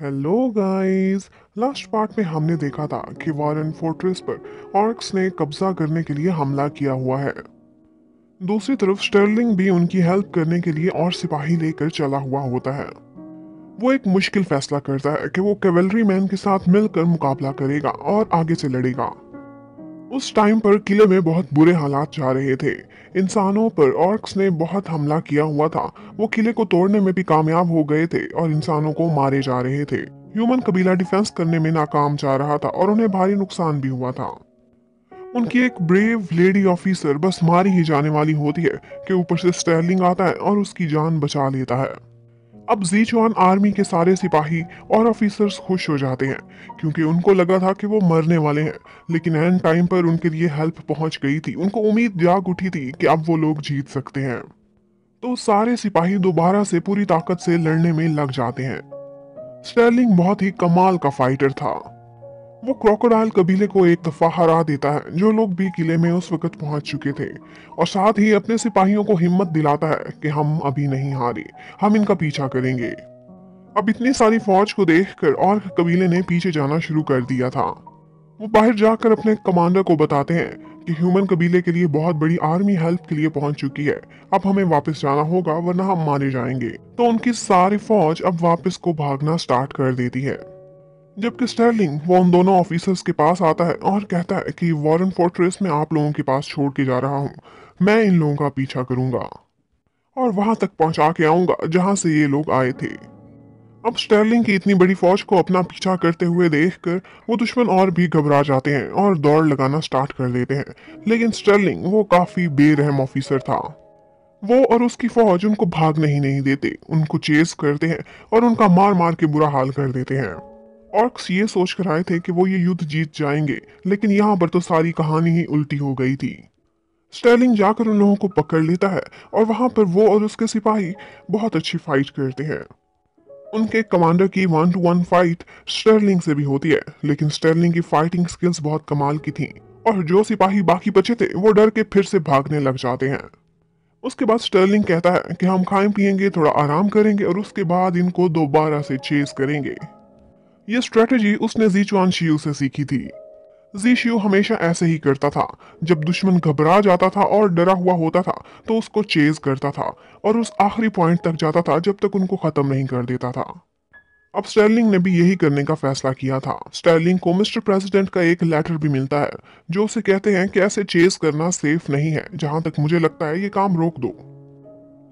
Hello guys. Last part में हमने देखा था कि वॉरेन फोर्ट्रेस पर ऑर्क्स ने कब्जा करने के लिए हमला किया हुआ है। दूसरी तरफ स्टर्लिंग भी उनकी हेल्प करने के लिए और सिपाही लेकर चला हुआ होता है। वो एक मुश्किल फैसला करता है कि वो कैवेलरी मैन के साथ मिलकर मुकाबला करेगा और आगे से लड़ेगा। उस टाइम पर किले में बहुत बुरे हालात जा रहे थे। इंसानों पर ऑर्क्स ने बहुत हमला किया हुआ था। वो किले को तोड़ने में भी कामयाब हो गए थे और इंसानों को मारे जा रहे थे। ह्यूमन कबीला डिफेंस करने में नाकाम जा रहा था और उन्हें भारी नुकसान भी हुआ था। उनकी एक ब्रेव लेडी ऑफिसर बस मारी ही जाने वाली होती है कि ऊपर से स्टर्लिंग आता है और उसकी जान बचा लेता है। अब जीचुआन आर्मी के सारे सिपाही और ऑफिसर्स खुश हो जाते हैं क्योंकि उनको लगा था कि वो मरने वाले हैं, लेकिन एंड टाइम पर उनके लिए हेल्प पहुंच गई थी। उनको उम्मीद जाग उठी थी कि अब वो लोग जीत सकते हैं। तो सारे सिपाही दोबारा से पूरी ताकत से लड़ने में लग जाते हैं। स्टर्लिंग बहुत ही कमाल का फाइटर था। वो क्रोकोडाइल कबीले को एक दफा हरा देता है, जो लोग भी किले में उस वक्त पहुंच चुके थे, और साथ ही अपने सिपाहियों को हिम्मत दिलाता है कि हम अभी नहीं हारे, हम इनका पीछा करेंगे। अब इतनी सारी फौज को देखकर और कबीले ने पीछे जाना शुरू कर दिया था। वो बाहर जाकर अपने कमांडर को बताते हैं कि ह्यूमन कबीले के लिए बहुत बड़ी आर्मी हेल्प के लिए पहुंच चुकी है। अब हमें वापस जाना होगा वरना हम मारे जाएंगे। तो उनकी सारी फौज अब वापस को भागना स्टार्ट कर देती है। जबकि स्टर्लिंग वो उन दोनों ऑफिसर्स के पास आता है और कहता है कि वॉरेन फोर्ट्रेस में आप लोगों के पास छोड़ के जा रहा हूँ। मैं इन लोगों का पीछा करूंगा और वहां तक पहुंचा के आऊंगा जहां से ये लोग आए थे। अब स्टर्लिंग की इतनी बड़ी फौज को अपना पीछा करते हुए देखकर वो दुश्मन और भी घबरा जाते हैं और दौड़ लगाना स्टार्ट कर देते हैं। लेकिन स्टर्लिंग वो काफी बेरहम ऑफिसर था। वो और उसकी फौज उनको भागने ही नहीं देते, उनको चेस करते हैं और उनका मार मार के बुरा हाल कर देते हैं। ऑर्क्स ये सोचकर आए थे कि वो ये युद्ध जीत जाएंगे, लेकिन यहाँ पर तो सारी कहानी ही उल्टी हो गई थी। स्टर्लिंग जाकर उन लोगों को पकड़ लेता है और वहां पर वो और उसके सिपाही बहुत अच्छी फाइट करते हैं। उनके कमांडर की 1-to-1 फाइट स्टर्लिंग से भी होती है, लेकिन स्टर्लिंग की फाइटिंग स्किल्स बहुत कमाल की थी और जो सिपाही बाकी बचे थे वो डर के फिर से भागने लग जाते हैं। उसके बाद स्टर्लिंग कहता है कि हम खाएं पिएंगे, थोड़ा आराम करेंगे और उसके बाद इनको दोबारा से चेस करेंगे। ये स्ट्रेटेजी उसने जीचुआन शियू से सीखी थी। जी शियू हमेशा ऐसे ही करता था। जब दुश्मन घबरा जाता था और डरा हुआ होता था तो उसको चेज करता था और उस आखिरी पॉइंट तक जाता था जब तक उनको खत्म नहीं कर देता था। अब स्टर्लिंग ने भी यही करने का फैसला किया था। स्टर्लिंग को मिस्टर प्रेसिडेंट का एक लेटर भी मिलता है जो उसे कहते हैं कि ऐसे चेज करना सेफ नहीं है, जहां तक मुझे लगता है ये काम रोक दो।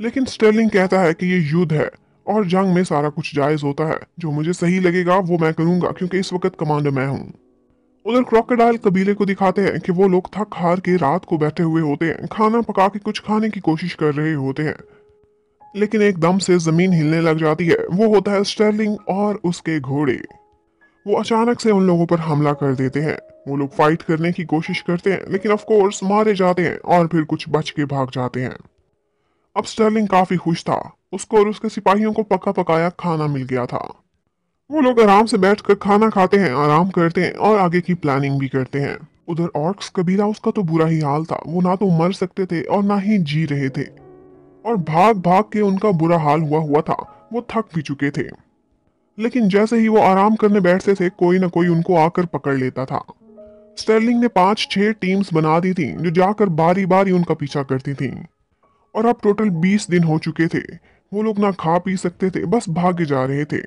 लेकिन स्टर्लिंग कहता है कि ये युद्ध है और जंग में सारा कुछ जायज होता है। जो मुझे सही लगेगा वो मैं करूंगा क्योंकि इस वक्त कमांडर मैं हूँ। उधर क्रोकोडाइल कबीले को दिखाते हैं कि वो लोग थक हार के रात को बैठे हुए होते हैं, खाना पका के कुछ खाने की कोशिश कर रहे होते हैं, लेकिन एकदम से जमीन हिलने लग जाती है। वो होता है स्टर्लिंग और उसके घोड़े। वो अचानक से उन लोगों पर हमला कर देते हैं। वो लोग फाइट करने की कोशिश करते हैं लेकिन ऑफ कोर्स मारे जाते हैं और फिर कुछ बच के भाग जाते हैं। अब स्टर्लिंग काफी खुश था। उसको और उसके सिपाहियों को पका पकाया खाना मिल गया था। वो लोग आराम से बैठकर खाना खाते हैं, आराम करते हैं और आगे की प्लानिंग भी करते हैं। उधर ऑर्क्स कबीला, उसका तो बुरा ही हाल था। वो ना तो मर सकते थे और ना ही जी रहे थे और भाग भाग के उनका बुरा हाल हुआ हुआ था। वो थक भी चुके थे, लेकिन जैसे ही वो आराम करने बैठते थे कोई ना कोई उनको आकर पकड़ लेता था। स्टर्लिंग ने 5-6 टीम्स बना दी थी जो जाकर बारी बारी उनका पीछा करती थी और अब टोटल 20 दिन हो चुके थे। वो लोग ना खा पी सकते थे, बस भागे जा रहे थे।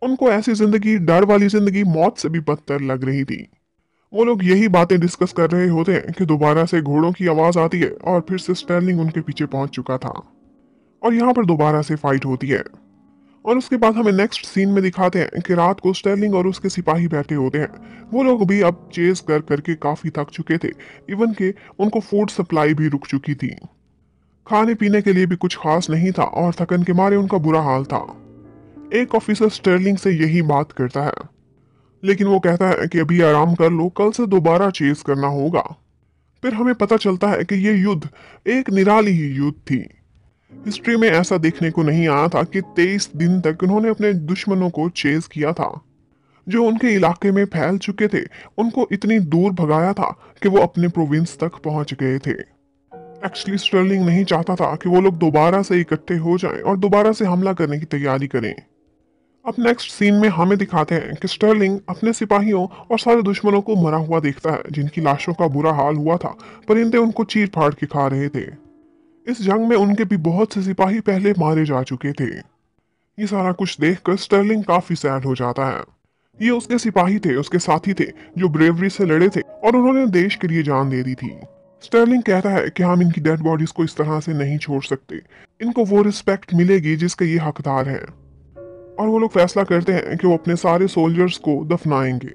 उनको ऐसी जिंदगी, डर वाली जिंदगी मौत से भी बदतर लग रही थी। वो लोग यही बातें डिस्कस कर रहे होते हैं कि दोबारा से घोड़ों की आवाज आती है और फिर से स्टर्लिंग उनके पीछे पहुंच चुका था और यहाँ पर दोबारा से फाइट होती है। और उसके बाद हमें नेक्स्ट सीन में दिखाते हैं कि रात को स्टर्लिंग और उसके सिपाही बैठे होते हैं। वो लोग भी अब चेज कर करके काफी थक चुके थे। इवन के उनको फूड सप्लाई भी रुक चुकी थी। खाने पीने के लिए भी कुछ खास नहीं था और थकन के मारे उनका बुरा हाल था। एक ऑफिसर स्टर्लिंग से यही बात करता है, लेकिन वो कहता है कि अभी आराम कर लो, कल से दोबारा चेज करना होगा। फिर हमें पता चलता है कि ये युद्ध एक निराली ही युद्ध थी। हिस्ट्री में ऐसा देखने को नहीं आया था कि 23 दिन तक उन्होंने अपने दुश्मनों को चेज किया था। जो उनके इलाके में फैल चुके थे उनको इतनी दूर भगाया था कि वो अपने प्रोविंस तक पहुंच गए थे। एक्चुअली स्टर्लिंग नहीं चाहता था कि वो लोग दोबारा से इकट्ठे हो जाएं और दोबारा से हमला करने की तैयारी करें। अब नेक्स्ट सीन में हमें दिखाते हैं कि स्टर्लिंग अपने सिपाहियों और सारे दुश्मनों को मरा हुआ देखता है जिनकी लाशों का बुरा हाल हुआ था। परिंदे उनको चीर फाड़ के खा रहे थे। इस जंग में उनके भी बहुत से सिपाही पहले मारे जा चुके थे। ये सारा कुछ देखकर स्टर्लिंग काफी सैड हो जाता है। ये उसके सिपाही थे, उसके साथी थे जो ब्रेवरी से लड़े थे और उन्होंने देश के लिए जान दे दी थी। स्टर्लिंग कहता है कि हम इनकी डेड बॉडीज को इस तरह से नहीं छोड़ सकते। इनको वो रिस्पेक्ट मिलेगी जिसके ये हकदार है। और वो लोग फैसला करते हैं कि वो अपने सारे सोल्जर्स को दफनाएंगे।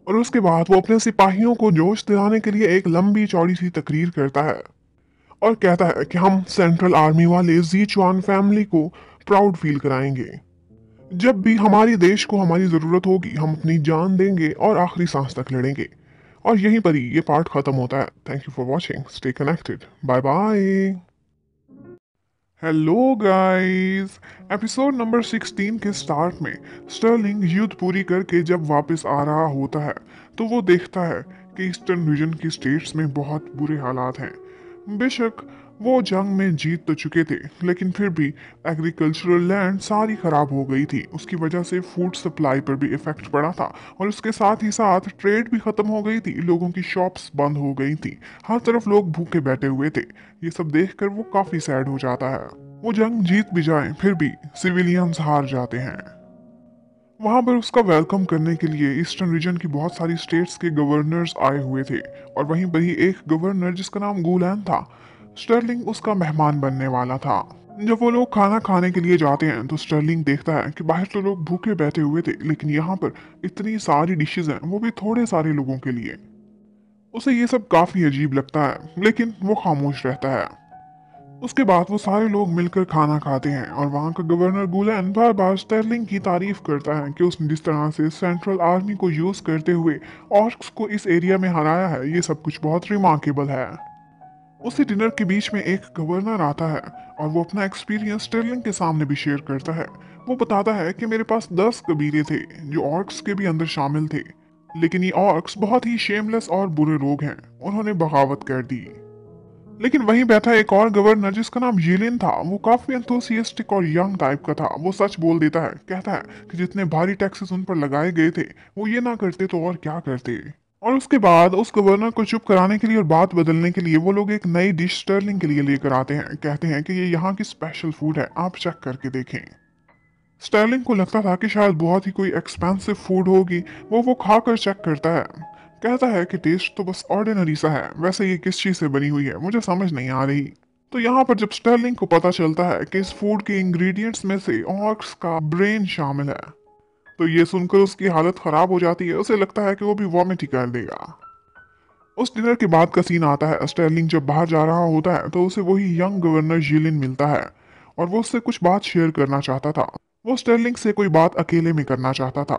और उसके बाद वो अपने सिपाहियों को जोश दिलाने के लिए एक लंबी चौड़ी सी तकरीर करता है और कहता है कि हम सेंट्रल आर्मी वाले जीचुआन फैमिली को प्राउड फील कराएंगे। जब भी हमारी देश को हमारी जरूरत होगी हम अपनी जान देंगे और आखिरी सांस तक लड़ेंगे। और यहीं पर ही ये पार्ट खत्म होता है। Thank you for watching. Stay connected. Bye bye. Hello guys. Episode number 16 के स्टार्ट में स्टर्लिंग युद्ध पूरी करके जब वापस आ रहा होता है तो वो देखता है कि ईस्टर्न रीजन की स्टेट्स में बहुत बुरे हालात हैं। बेशक वो जंग में जीत तो चुके थे लेकिन फिर भी एग्रीकल्चरल लैंड सारी खराब हो गई थी। उसकी वजह से फूड सप्लाई पर भी इफेक्ट पड़ा था और उसके साथ ही साथ ट्रेड भी खत्म हो गई थी। लोगों की शॉप्स बंद हो गई थी। हर तरफ लोग भूखे बैठे हुए थे। ये सब देखकर वो काफी सैड हो जाता है। वो जंग जीत भी जाए फिर भी सिविलियंस हार जाते हैं। वहां पर उसका वेलकम करने के लिए ईस्टर्न रीजन की बहुत सारी स्टेट्स के गवर्नर्स आए हुए थे और वहीं पर ही एक गवर्नर जिसका नाम गुलैन था। स्टर्लिंग उसका मेहमान बनने वाला था। जब वो लोग खाना खाने के लिए जाते हैं तो स्टर्लिंग देखता है कि बाहर तो लोग भूखे बैठे हुए थे लेकिन यहाँ पर इतनी सारी डिशेज हैं, वो भी थोड़े सारे लोगों के लिए। उसे ये सब काफी अजीब लगता है लेकिन वो खामोश रहता है। उसके बाद वो सारे लोग मिलकर खाना खाते हैं और वहाँ का गवर्नर गुलैन बार बार स्टर्लिंग की तारीफ करता है कि उसने जिस तरह से सेंट्रल आर्मी को यूज करते हुए ऑर्क्स को इस एरिया में हराया है, ये सब कुछ बहुत रिमार्केबल है। उसी डिनर के बीच में एक गवर्नर आता है और वो अपना एक्सपीरियंस स्टर्लिंग के सामने भी शेयर करता है। वो बताता है कि मेरे पास 10 कबीले थे जो ऑर्क्स के भी अंदर शामिल थे, लेकिन ये ऑर्क्स बहुत ही शेमलेस और बुरे लोग हैं। उन्होंने बगावत कर दी। लेकिन वहीं बैठा एक और गवर्नर जिसका नाम येलेन था, वो काफी एंथुसियास्टिक और यंग टाइप का था। वो सच बोल देता है, कहता है कि जितने भारी टैक्सेस उन पर लगाए गए थे वो ये ना करते तो और क्या करते। और उसके बाद उस गवर्नर को चुप कराने के लिए और बात बदलने के लिए वो लोग एक नई डिश स्टर्लिंग के लिए लेकर आते हैं। कहते हैं कि ये यहाँ की स्पेशल फूड है, आप चेक करके देखें। स्टर्लिंग को लगता था कि शायद बहुत ही कोई एक्सपेंसिव फूड होगी। वो खाकर चेक करता है। कहता है कि टेस्ट तो बस ऑर्डिनरी सा है, वैसे ये किस चीज से बनी हुई है मुझे समझ नहीं आ रही। तो यहाँ पर जब स्टर्लिंग को पता चलता है कि इस फूड के इंग्रेडिएंट्स में से ऑर्क्स का ब्रेन शामिल है तो ये सुनकर उसकी हालत खराब हो जाती है। उसे लगता है कि वो भी वॉमिट ही कर देगा। उस डिनर के बाद का सीन आता है। स्टर्लिंग जब बाहर जा रहा होता है तो उसे वही यंग गवर्नर जिलिन मिलता है और वो उससे कुछ बात शेयर करना चाहता था। वो स्टर्लिंग से कोई बात अकेले में करना चाहता था।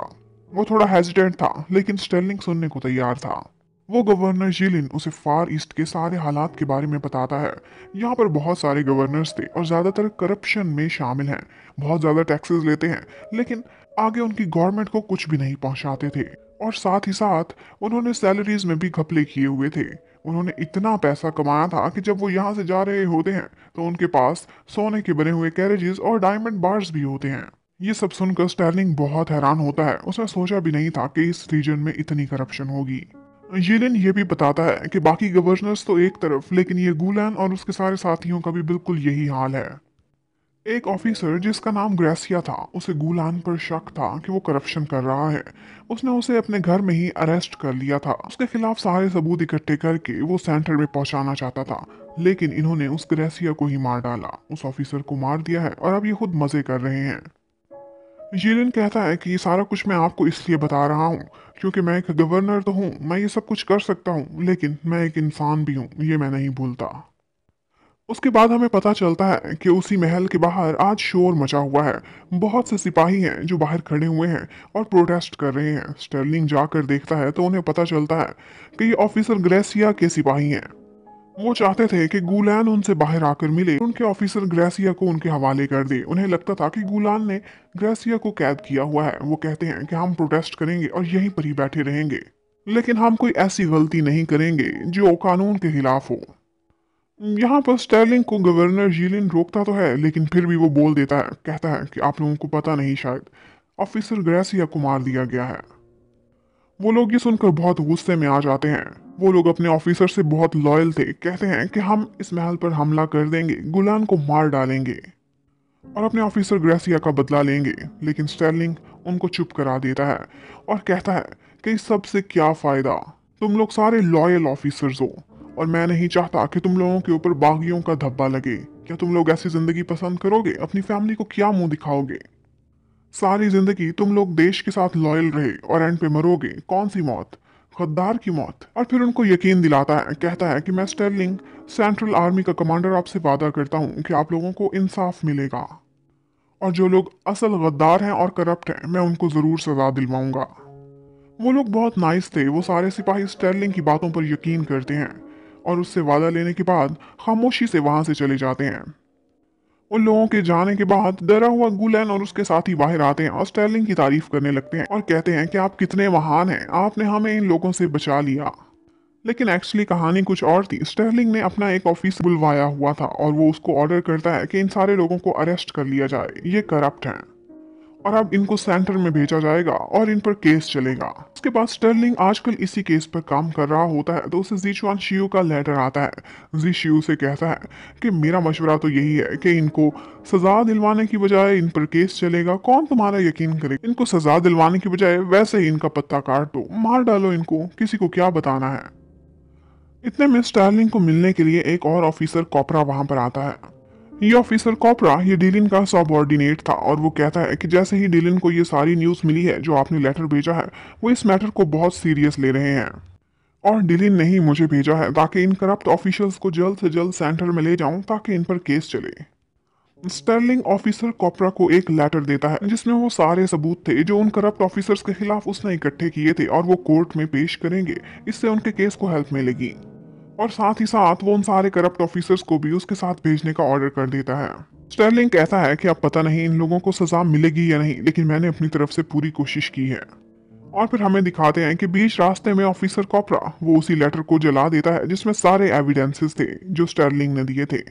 वो थोड़ा हेजिटेंट था लेकिन स्टर्लिंग सुनने को तैयार था। वो गवर्नर जिलिन उसे फार ईस्ट के सारे हालात के बारे में बताता है। यहाँ पर बहुत सारे गवर्नर्स थे और ज्यादातर करप्शन में शामिल हैं। बहुत ज्यादा टैक्सेस लेते हैं लेकिन आगे उनकी गवर्नमेंट को कुछ भी नहीं पहुंचाते थे। और साथ ही साथ उन्होंने सैलरीज में भी घपले किए हुए थे। उन्होंने इतना पैसा कमाया था कि जब वो यहाँ से जा रहे होते हैं तो उनके पास सोने के बने हुए कैरेजेस और डायमंड बार्स भी होते हैं। ये सब सुनकर स्टर्लिंग बहुत हैरान होता है। उसने सोचा भी नहीं था कि इस रीजन में इतनी करप्शन होगी। येलेन ये भी बताता है कि बाकी गवर्नर्स तो एक तरफ लेकिन ये गुलैन और उसके सारे साथियों का भी बिल्कुल यही हाल है। एक ऑफिसर जिसका नाम ग्रेसिया था, उसे गुलान पर शक था कि वो करप्शन कर रहा है। उसने उसे अपने घर में ही अरेस्ट कर लिया था। उसके खिलाफ सारे सबूत इकट्ठे करके वो सेंटर में पहुंचाना चाहता था लेकिन इन्होंने उस ग्रेसिया को ही मार डाला। उस ऑफिसर को मार दिया है और अब ये खुद मजे कर रहे हैं। येलेन कहता है कि ये सारा कुछ मैं आपको इसलिए बता रहा हूँ क्योंकि मैं एक गवर्नर तो हूँ, मैं ये सब कुछ कर सकता हूँ लेकिन मैं एक इंसान भी हूँ, ये मैं नहीं भूलता। उसके बाद हमें पता चलता है कि उसी महल के बाहर आज शोर मचा हुआ है। बहुत से सिपाही हैं जो बाहर खड़े हुए हैं और प्रोटेस्ट कर रहे हैं। स्टर्लिंग जाकर देखता है तो उन्हें पता चलता है कि ये ऑफिसर ग्रेसिया के सिपाही हैं। वो चाहते थे कि गुलान उनसे बाहर आकर मिले, उनके ऑफिसर ग्रेसिया को उनके हवाले कर दे। उन्हें लगता था कि गुलान ने ग्रेसिया को कैद किया हुआ है। वो कहते हैं कि हम प्रोटेस्ट करेंगे और यहीं पर ही बैठे रहेंगे लेकिन हम कोई ऐसी गलती नहीं करेंगे जो कानून के खिलाफ हो। यहाँ पर स्टर्लिंग को गवर्नर जिलिन रोकता तो है लेकिन फिर भी वो बोल देता है। कहता है कि आप लोगों को पता नहीं शायद, ऑफिसर ग्रेसिया को मार दिया गया है। वो लोग ये सुनकर बहुत गुस्से में आ जाते हैं। वो लोग अपने ऑफिसर से बहुत लॉयल थे, कहते हैं कि हम इस महल पर हमला कर देंगे, गुलान को मार डालेंगे और अपने ऑफिसर ग्रेसिया का बदला लेंगे। लेकिन स्टेर्लिंग उनको चुप करा देता है और कहता है कि इस सब से क्या फायदा, तुम लोग सारे लॉयल ऑफिसर्स हो और मैं नहीं चाहता कि तुम लोगों के ऊपर बागियों का धब्बा लगे। क्या तुम लोग ऐसी जिंदगी पसंद करोगे? अपनी फैमिली को क्या मुंह दिखाओगे? सारी जिंदगी तुम लोग देश के साथ लॉयल रहे और एंड पे मरोगे। कौन सी मौत? गद्दार की मौत। और फिर उनको यकीन दिलाता है, कहता है कि मैं स्टेर्लिंग सेंट्रल आर्मी का कमांडर आपसे वादा करता हूँ कि आप लोगों को इंसाफ मिलेगा और जो लोग असल गद्दार हैं और करप्ट हैं मैं उनको जरूर सजा दिलवाऊंगा। वो लोग बहुत नाइस थे। वो सारे सिपाही स्टेर्लिंग की बातों पर यकीन करते हैं और उससे वादा लेने के बाद खामोशी से वहां से चले जाते हैं। उन लोगों के जाने के बाद डरा हुआ गुलेन और उसके साथी बाहर आते हैं और स्टेर्लिंग की तारीफ करने लगते हैं और कहते हैं कि आप कितने महान हैं, आपने हमें इन लोगों से बचा लिया। लेकिन एक्चुअली कहानी कुछ और थी। स्टेर्लिंग ने अपना एक ऑफिसर बुलवाया हुआ था और वो उसको ऑर्डर करता है कि इन सारे लोगों को अरेस्ट कर लिया जाए, ये करप्ट हैं और अब इनको सेंटर में भेजा जाएगा और इन पर केस चलेगा। उसके बाद स्टर्लिंग आजकल इसी केस पर काम कर रहा होता है तो उसे जीचुआन शियू का लेटर आता है। जी शियू से कहता है कि मेरा मशवरा तो यही है कि इनको सजा दिलवाने की बजाय इन पर केस चलेगा, कौन तुम्हारा यकीन करेगा। इनको सजा दिलवाने की बजाय वैसे ही इनका पत्ता काट दो, मार डालो इनको, किसी को क्या बताना है। इतने में स्टार्लिंग को मिलने के लिए एक और ऑफिसर कॉपरा वहां पर आता है। ये ऑफिसर कॉपरा ये डीलिन का सबऑर्डिनेट था और वो कहता है कि जैसे ही डीलिन को ये सारी न्यूज़ मिली है जो आपने लेटर भेजा है, वो इस मैटर को बहुत सीरियस ले रहे हैं और डीलिन ने ही मुझे भेजा है ताकि इन करप्ट ऑफिशियल्स को जल्द से जल्द सेंटर में ले जाऊं ताकि इन पर केस चले। स्टर्लिंग ऑफिसर कॉपरा को एक लेटर देता है जिसमें वो सारे सबूत थे जो उन करप्ट ऑफिसर्स के खिलाफ उसने इकट्ठे किए थे और वो कोर्ट में पेश करेंगे। इससे उनके केस को हेल्प मिलेगी और साथ ही साथ वो उन सारे करप्ट ऑफिसर्स को भी उसके साथ भेजने का ऑर्डर कर देता है। स्टर्लिंग कहता है कि अब पता नहीं इन लोगों को सजा मिलेगी या नहीं, लेकिन मैंने अपनी तरफ से पूरी कोशिश की है। और फिर हमें दिखाते हैं कि बीच रास्ते में ऑफिसर कॉपरा वो उसी लेटर को जला देता है जिसमें सारे एविडेंसेस थे जो स्टर्लिंग ने दिए थे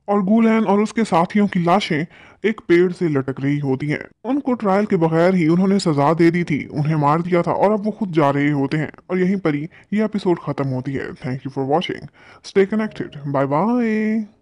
और गुलेन और उसके साथियों की लाशें एक पेड़ से लटक रही होती हैं। उनको ट्रायल के बगैर ही उन्होंने सजा दे दी थी, उन्हें मार दिया था और अब वो खुद जा रहे होते हैं और यहीं पर ही ये एपिसोड खत्म होती है। Thank you for watching, stay connected, bye bye.